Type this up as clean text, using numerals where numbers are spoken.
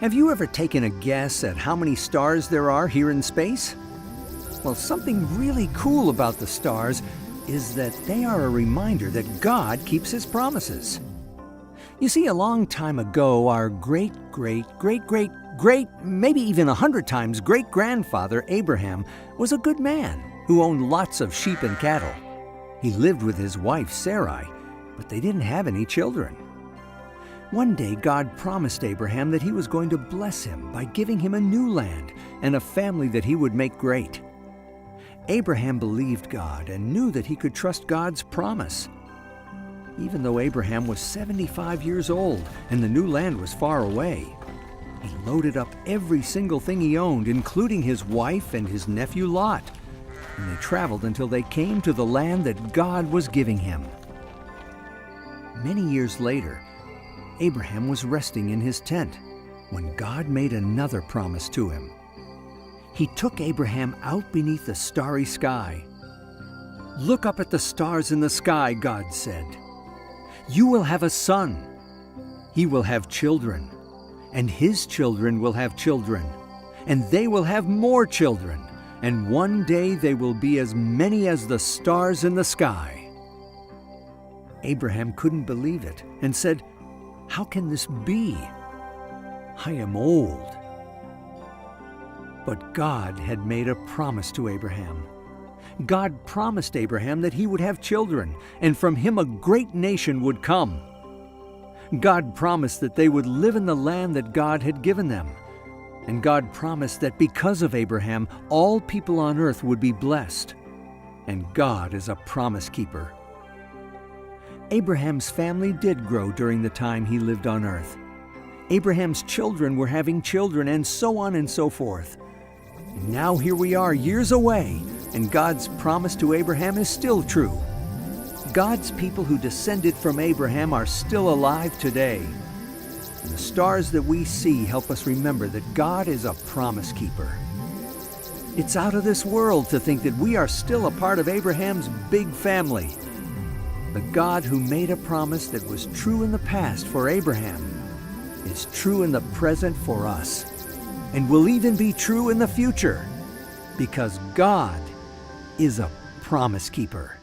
Have you ever taken a guess at how many stars there are here in space? Well, something really cool about the stars is that they are a reminder that God keeps His promises. You see, a long time ago, our great, maybe even 100 times great-grandfather Abraham was a good man who owned lots of sheep and cattle. He lived with his wife Sarai, but they didn't have any children. One day, God promised Abraham that He was going to bless him by giving him a new land and a family that he would make great. Abraham believed God and knew that he could trust God's promise. Even though Abraham was 75 years old and the new land was far away, he loaded up every single thing he owned, including his wife and his nephew Lot, and they traveled until they came to the land that God was giving him. Many years later, Abraham was resting in his tent when God made another promise to him. He took Abraham out beneath the starry sky. "Look up at the stars in the sky," God said. "You will have a son. He will have children, and his children will have children, and they will have more children, and one day they will be as many as the stars in the sky." Abraham couldn't believe it and said, "How can this be? I am old." But God had made a promise to Abraham. God promised Abraham that he would have children, and from him a great nation would come. God promised that they would live in the land that God had given them. And God promised that because of Abraham, all people on earth would be blessed. And God is a promise keeper. Abraham's family did grow during the time he lived on earth. Abraham's children were having children, and so on and so forth. And now here we are years away, and God's promise to Abraham is still true. God's people who descended from Abraham are still alive today. And the stars that we see help us remember that God is a promise keeper. It's out of this world to think that we are still a part of Abraham's big family. The God who made a promise that was true in the past for Abraham is true in the present for us, and will even be true in the future, because God is a promise keeper.